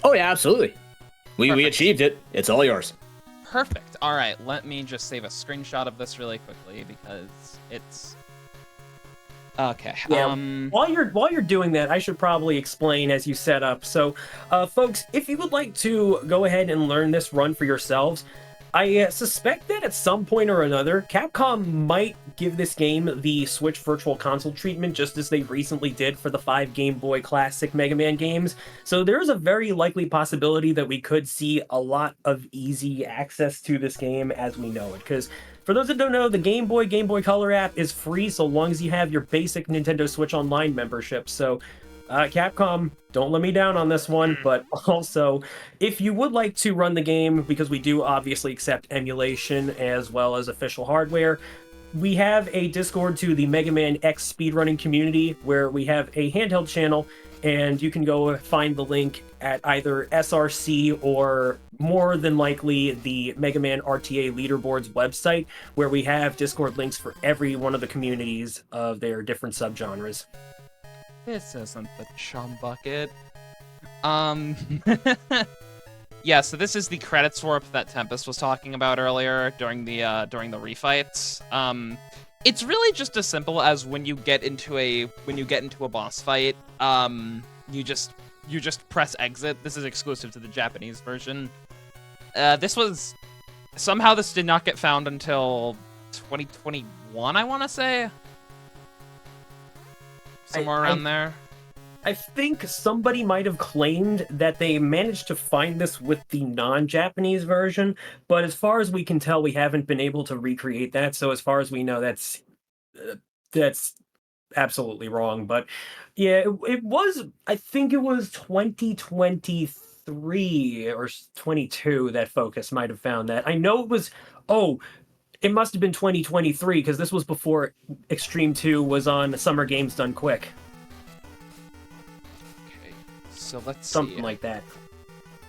Oh yeah, absolutely. We achieved it. It's all yours. Perfect. All right, let me just save a screenshot of this really quickly because it's okay. Yeah, while you're doing that, I should probably explain as you set up. So, folks, if you would like to go ahead and learn this run for yourselves, I suspect that at some point or another, Capcom might give this game the Switch Virtual Console treatment, just as they recently did for the 5 Game Boy Classic Mega Man games. So there's a very likely possibility that we could see a lot of easy access to this game as we know it. Because for those that don't know, the Game Boy Color app is free so long as you have your basic Nintendo Switch Online membership. So Capcom, don't let me down on this one, but also, if you would like to run the game, because we do obviously accept emulation as well as official hardware, we have a Discord to the Mega Man X speedrunning community where we have a handheld channel, and you can go find the link at either SRC or more than likely the Mega Man RTA Leaderboards website, where we have Discord links for every one of the communities of their different subgenres. This isn't the chum bucket. Yeah, so this is the credits warp that Tempest was talking about earlier during the refights. It's really just as simple as when you get into a boss fight, you just press exit. This is exclusive to the Japanese version. This did not get found until 2021, I want to say. Somewhere around there. I think somebody might have claimed that they managed to find this with the non-Japanese version, but as far as we can tell, we haven't been able to recreate that. So as far as we know, that's absolutely wrong. But yeah, it was. I think it was 2023 or 22 that Focus might have found that. I know it was. Oh. It must have been 2023, because this was before Xtreme 2 was on Summer Games Done Quick. Okay, So let's Something see. like that.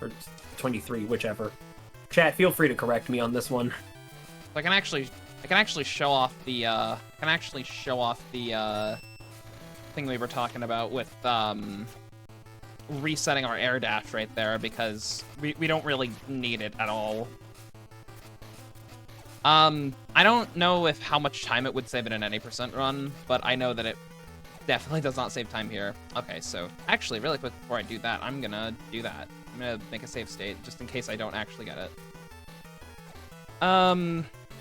Or 23, whichever. Chat, feel free to correct me on this one. I can actually show off the thing we were talking about with resetting our air dash right there, because we don't really need it at all. I don't know how much time it would save in an any % run, but I know that it definitely does not save time here. Okay, so actually, really quick before I do that, I'm gonna do that. I'm gonna make a save state just in case I don't actually get it.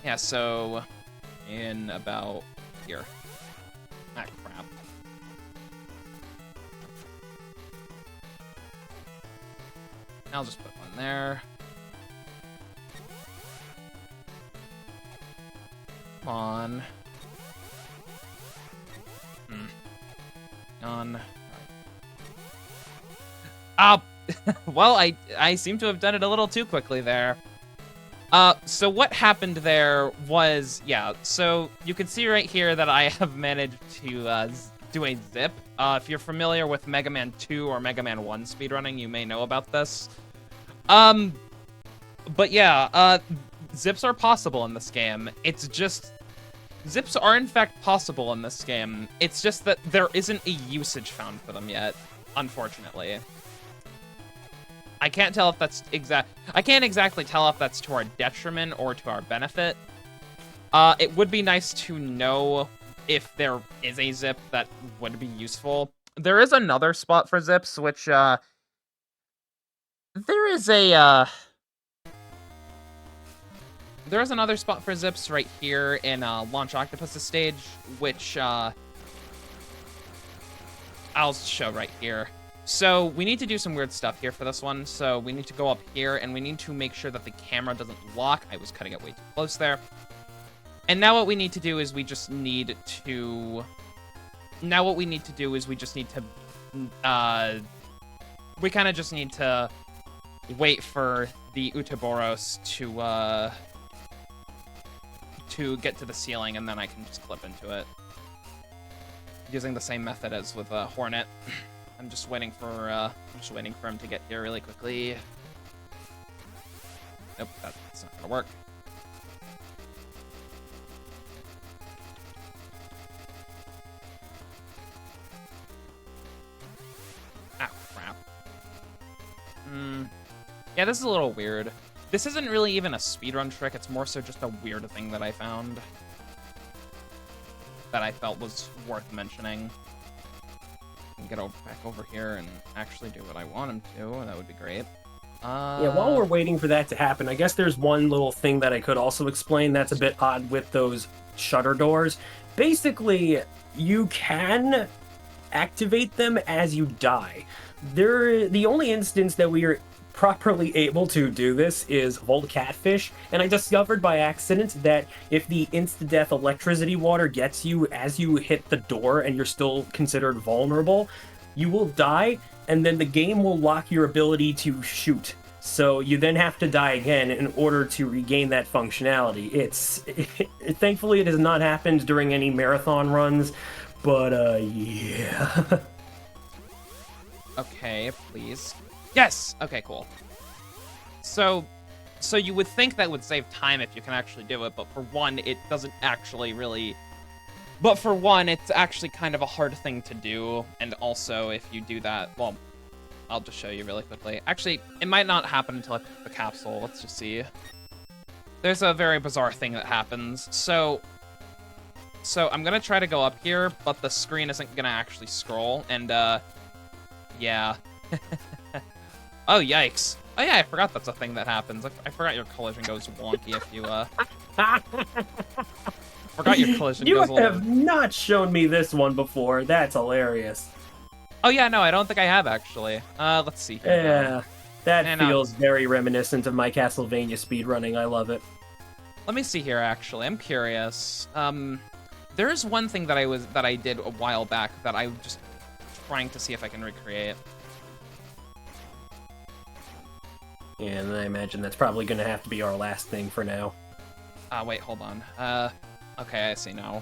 Yeah, so in about here. Ah, crap. I'll just put one there. Come on. On. Ah, well, I seem to have done it a little too quickly there. So what happened there was, yeah, so you can see right here that I have managed to do a zip. If you're familiar with Mega Man 2 or Mega Man 1 speedrunning, you may know about this. But yeah, zips are possible in this game. It's just, zips are in fact possible in this game. It's just that there isn't a usage found for them yet, unfortunately. I can't tell if that's I can't exactly tell if that's to our detriment or to our benefit. It would be nice to know if there is a zip that would be useful. There is another spot for zips, which, there is another spot for zips right here in, Launch Octopus's stage, which, I'll show right here. So we need to do some weird stuff here for this one. So we need to go up here, and we need to make sure that the camera doesn't lock. I was cutting it way too close there. And now what we need to do is we just need to... Now what we need to do is we just need to... we kind of just need to wait for the Utoboros to get to the ceiling, and then I can just clip into it. Using the same method as with Hornet. I'm just waiting for him to get here really quickly. Nope, that's not gonna work. Ah, crap. Yeah, this is a little weird. This isn't really even a speedrun trick, it's more so just a weird thing that I found. That I felt was worth mentioning. Get back over here and actually do what I want him to. That would be great. Yeah, while we're waiting for that to happen, I guess there's one little thing that I could also explain that's a bit odd with those shutter doors. Basically, you can activate them as you die. The only instance that we are properly able to do this is Volt Catfish, and I discovered by accident that if the insta-death electricity water gets you as you hit the door and you're still considered vulnerable, you will die, and then the game will lock your ability to shoot. So you then have to die again in order to regain that functionality. Thankfully it has not happened during any marathon runs, but yeah. Okay, please. Yes! Okay, cool. So you would think that would save time if you can actually do it, but for one, it doesn't actually really... But for one, it's actually kind of a hard thing to do, and also, if you do that, well, I'll just show you really quickly. Actually, it might not happen until I pick the capsule. Let's just see. There's a very bizarre thing that happens. So I'm gonna try to go up here, but the screen isn't gonna actually scroll, and, yeah. Oh, yikes. Oh, yeah, I forgot that's a thing that happens. I forgot your collision goes wonky if you, forgot your collision goes a little... You have not shown me this one before. That's hilarious. Oh, yeah, no, I don't think I have, actually. Let's see here. Yeah, that feels very reminiscent of my Castlevania speedrunning. I love it. Let me see here, actually. I'm curious. There is one thing that I did a while back that I'm just trying to see if I can recreate. And I imagine that's probably going to have to be our last thing for now. Wait, hold on. Okay, I see now.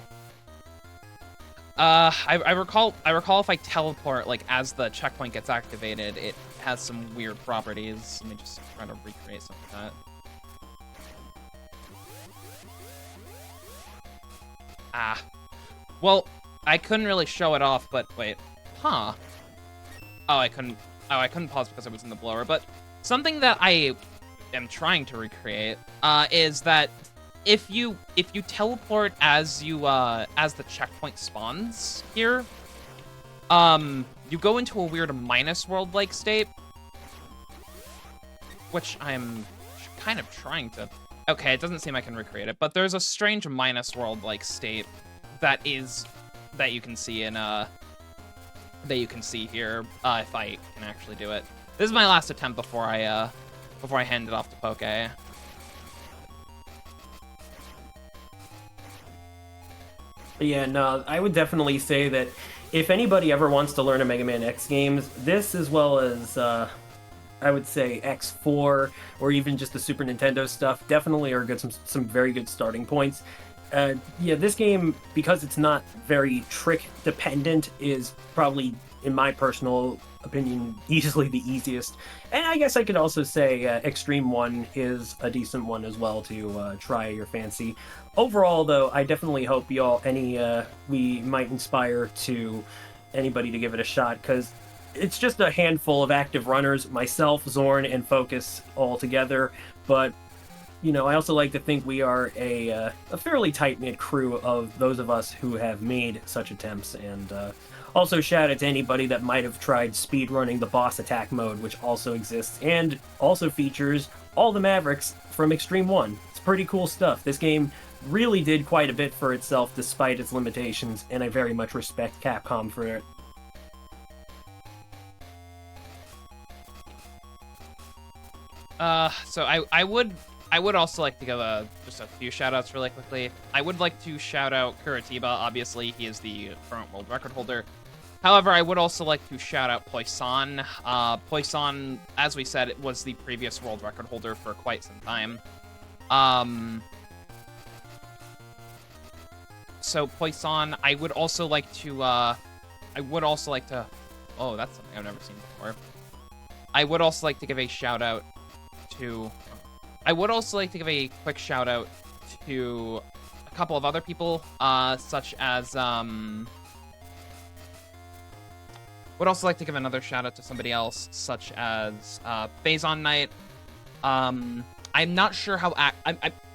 I recall if I teleport, like, as the checkpoint gets activated, it has some weird properties. Let me just try to recreate some of that. Ah. Well, I couldn't really show it off, but wait. Huh. Oh, I couldn't pause because I was in the blower, but something that I am trying to recreate, is that if you teleport as the checkpoint spawns here, you go into a weird minus world-like state, which I'm kind of trying to. Okay, it doesn't seem I can recreate it, but there's a strange minus world-like state that you can see in here, if I can actually do it. This is my last attempt before I hand it off to Poke. Yeah, no, I would definitely say that if anybody ever wants to learn a Mega Man X games, this as well as I would say X4 or even just the Super Nintendo stuff definitely are good, some very good starting points. Yeah, this game, because it's not very trick dependent, is probably, in my personal opinion, easily the easiest. And I guess I could also say Xtreme 1 is a decent one as well to try your fancy. Overall, though, I definitely hope we might inspire to anybody to give it a shot, because it's just a handful of active runners, myself, Zorn, and Focus all together, but you know, I also like to think we are a fairly tight-knit crew of those of us who have made such attempts, and also shout out to anybody that might have tried speedrunning the boss attack mode, which also exists, and also features all the Mavericks from Xtreme 1. It's pretty cool stuff. This game really did quite a bit for itself despite its limitations, and I very much respect Capcom for it. So I would also like to give just a few shout-outs really quickly. I would like to shout out Curitiba. Obviously, he is the current world record holder. However, I would also like to shout out Poisson. Poisson, as we said, was the previous world record holder for quite some time. So Poisson, I would also like to, oh, that's something I've never seen before. I would also like to give a shout-out to... I would also like to give a quick shout out to a couple of other people, such as, would also like to give another shout out to somebody else, such as, Phazon Knight. I'm not sure how,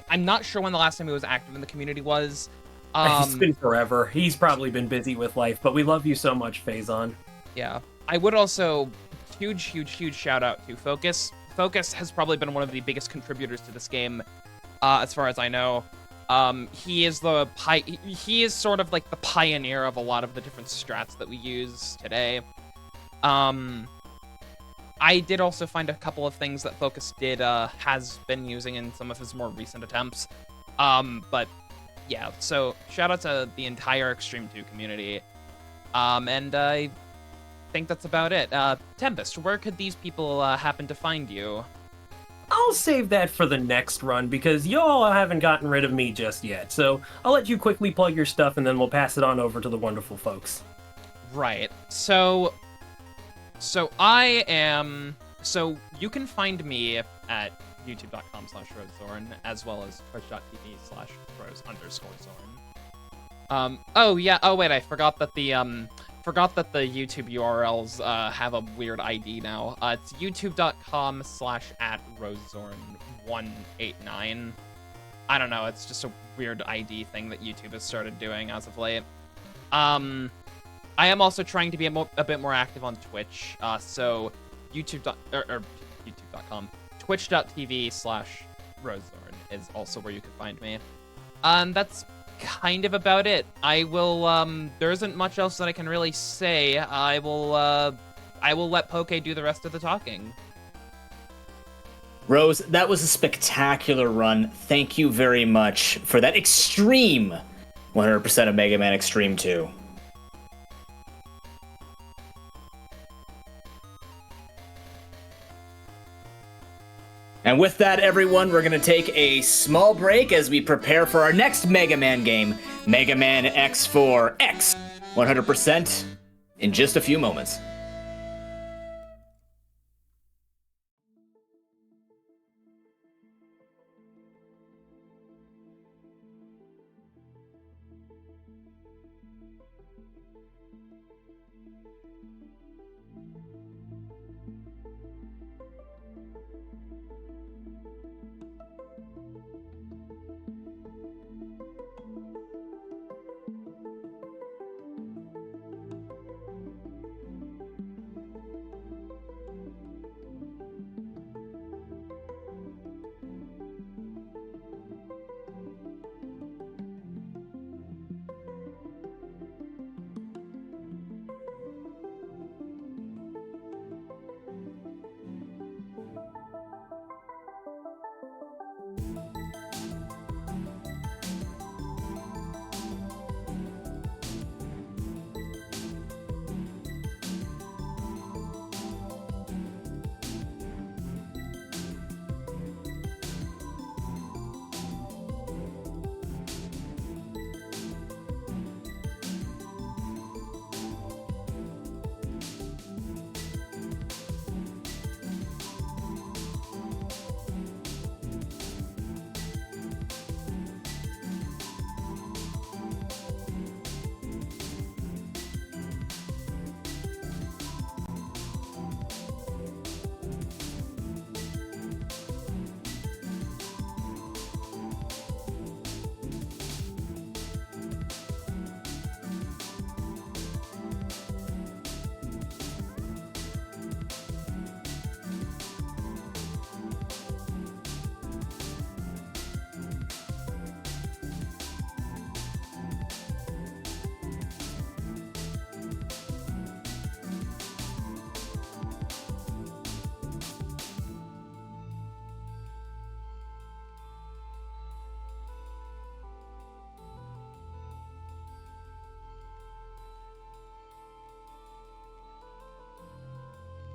I'm not sure when the last time he was active in the community was. It's been forever. He's probably been busy with life, but we love you so much, Phazon. Yeah. I would also, huge shout out to Focus. Focus has probably been one of the biggest contributors to this game, as far as I know. He is sort of like the pioneer of a lot of the different strats that we use today. I did also find a couple of things that Focus has been using in some of his more recent attempts. But yeah, so shout out to the entire Xtreme 2 community. And I think that's about it. Tempest, where could these people happen to find you? I'll save that for the next run, because y'all haven't gotten rid of me just yet. So I'll let you quickly plug your stuff, and then we'll pass it on over to the wonderful folks. Right. So you can find me at youtube.com/RoseZorn, as well as twitch.tv/Rose_Zorn. Oh yeah, oh wait, I forgot that the YouTube URLs have a weird ID now. It's youtube.com/@RoseZorn189. I don't know, it's just a weird ID thing that YouTube has started doing as of late. I am also trying to be a bit more active on Twitch, so youtube.com, twitch.tv/RoseZorn is also where you can find me. That's kind of about it. I will, there isn't much else that I can really say. I will let Poke do the rest of the talking. Rose, that was a spectacular run. Thank you very much for that extreme 100% of Mega Man Xtreme 2. And with that, everyone, we're going to take a small break as we prepare for our next Mega Man game, Mega Man X4 X. 100% in just a few moments.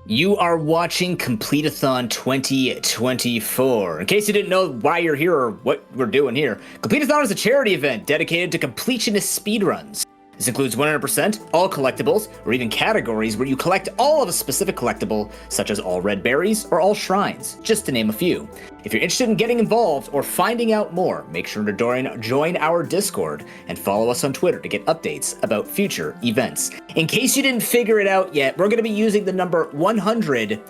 You are watching Complete-a-thon 2024. In case you didn't know why you're here or what we're doing here, Complete-a-thon is a charity event dedicated to completionist speedruns. This includes 100% all collectibles, or even categories where you collect all of a specific collectible, such as all red berries or all shrines, just to name a few. If you're interested in getting involved or finding out more, make sure to join our Discord and follow us on Twitter to get updates about future events. In case you didn't figure it out yet, we're going to be using the number 100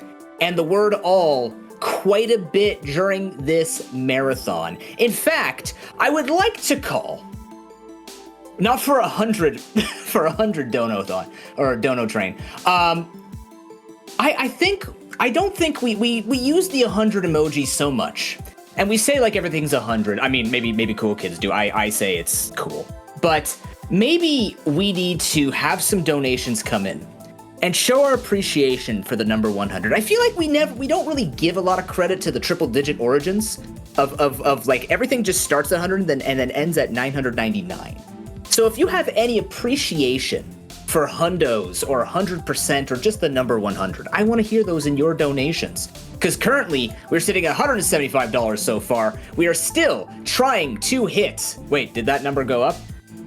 and the word all quite a bit during this marathon. In fact, I would like to call... Not for 100, for 100 Dono-thon, or Dono Train. I don't think we use the 100 emoji so much. And we say like everything's 100. I mean, maybe cool kids do. I say it's cool. But maybe we need to have some donations come in and show our appreciation for the number 100. I feel like we don't really give a lot of credit to the triple digit origins of like everything just starts at 100 and then ends at 999. So if you have any appreciation for hundos or 100% or just the number 100, I want to hear those in your donations. Because currently, we're sitting at $175 so far. We are still trying to hit... Wait, did that number go up?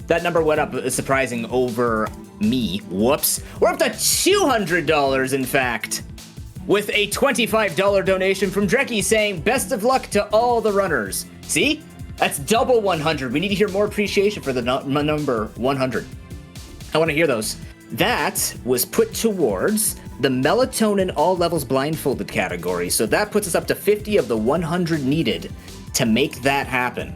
That number went up, surprising over me. Whoops. We're up to $200, in fact. With a $25 donation from Drekkie saying, best of luck to all the runners. See? That's double 100. We need to hear more appreciation for the number 100. I want to hear those. That was put towards the melatonin all levels blindfolded category. So that puts us up to 50 of the 100 needed to make that happen.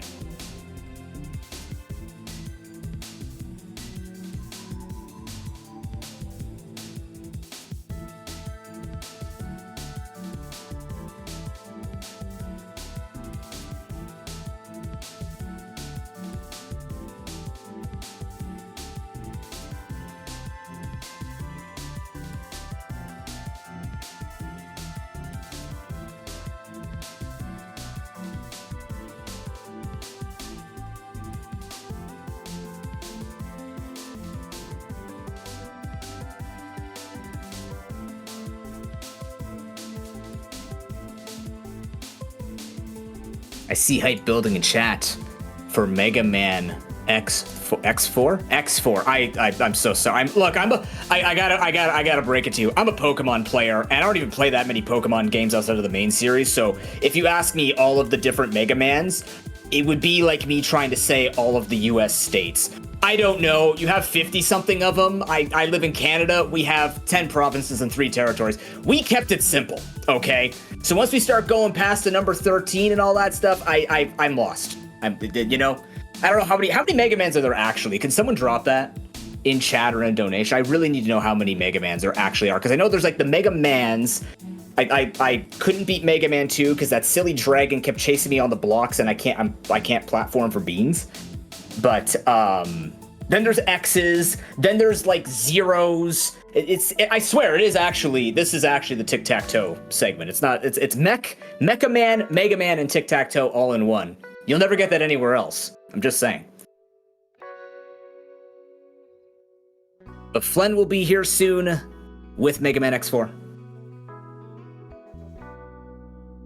I see hype building in chat for Mega Man X4. I'm so sorry. I gotta break it to you. I'm a Pokemon player, and I don't even play that many Pokemon games outside of the main series. So if you ask me all of the different Mega Mans, it would be like me trying to say all of the U.S. states. I don't know. You have 50 something of them. I live in Canada. We have 10 provinces and 3 territories. We kept it simple, okay? So once we start going past the number 13 and all that stuff, I'm lost. I don't know how many Mega Mans are there actually. Can someone drop that in chat or in a donation? I really need to know how many Mega Mans there actually are, because I know there's like the Mega Mans. I couldn't beat Mega Man 2 because that silly dragon kept chasing me on the blocks, and I can't platform for beans. But then there's X's, then there's like zeros. I swear this is actually the tic-tac-toe segment. It's Mecha Man, Mega Man, and tic-tac-toe all in one. You'll never get that anywhere else. I'm just saying. But Flen will be here soon with Mega Man X4.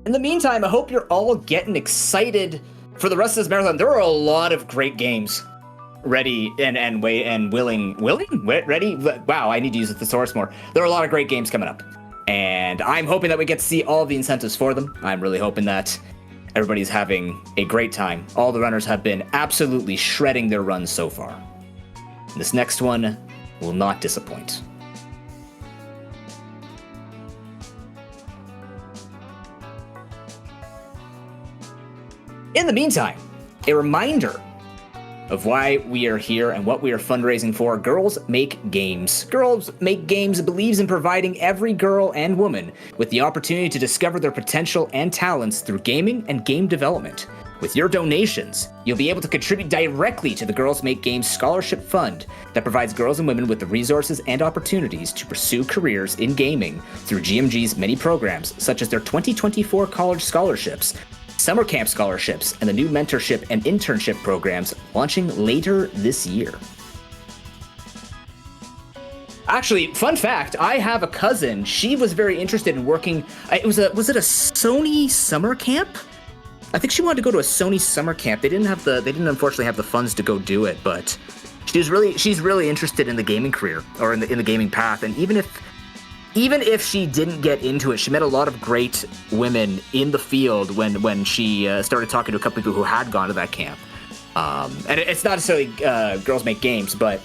In the meantime, I hope you're all getting excited for the rest of this marathon. There are a lot of great games ready and willing. Ready? Wow, I need to use the thesaurus more. There are a lot of great games coming up, and I'm hoping that we get to see all of the incentives for them. I'm really hoping that everybody's having a great time. All the runners have been absolutely shredding their runs so far. This next one will not disappoint. In the meantime, a reminder of why we are here and what we are fundraising for. Girls Make Games. Girls Make Games believes in providing every girl and woman with the opportunity to discover their potential and talents through gaming and game development. With your donations, you'll be able to contribute directly to the Girls Make Games Scholarship Fund that provides girls and women with the resources and opportunities to pursue careers in gaming through GMG's many programs, such as their 2024 college scholarships, summer camp scholarships, and the new mentorship and internship programs launching later this year. Actually, fun fact, I have a cousin. She was very interested in working. Was it a Sony summer camp? I think she wanted to go to a Sony summer camp. They didn't unfortunately have the funds to go do it, but she's really interested in the gaming career, or in the gaming path. And even if she didn't get into it, she met a lot of great women in the field when she started talking to a couple people who had gone to that camp. And it's not necessarily Girls Make Games, but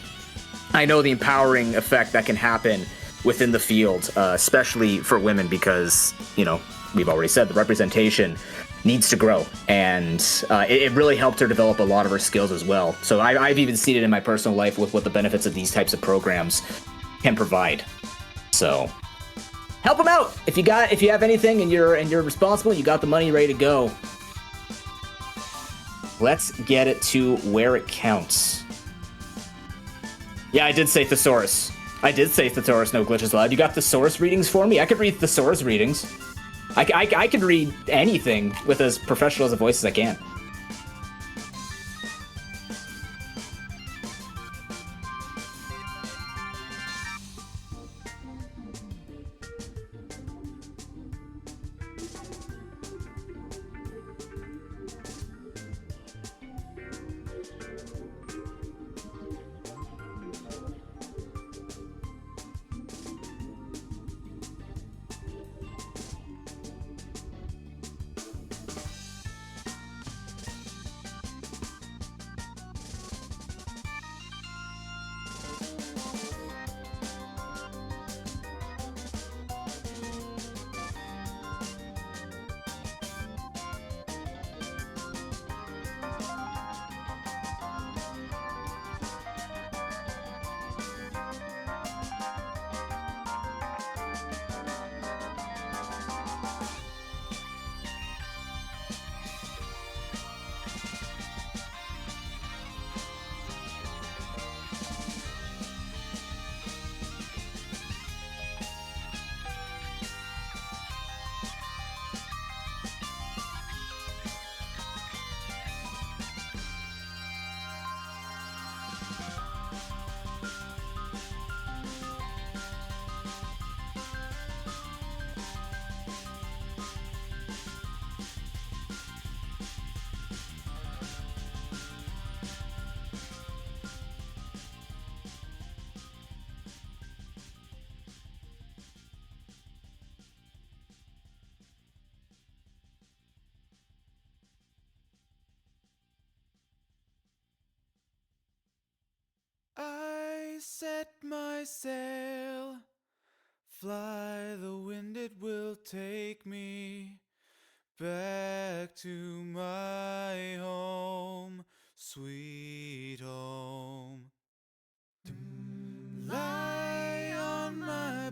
I know the empowering effect that can happen within the field, especially for women, because, we've already said the representation needs to grow, and it really helped her develop a lot of her skills as well. So I've even seen it in my personal life with what the benefits of these types of programs can provide. So help them out if you have anything and you're responsible. You got the money ready to go. Let's get it to where it counts. Yeah, I did say thesaurus. No glitches allowed. You got thesaurus readings for me? I could read thesaurus readings. I could read anything with as professional as a voice as I can. set my sail. Fly the wind, it will take me back to my home, sweet home.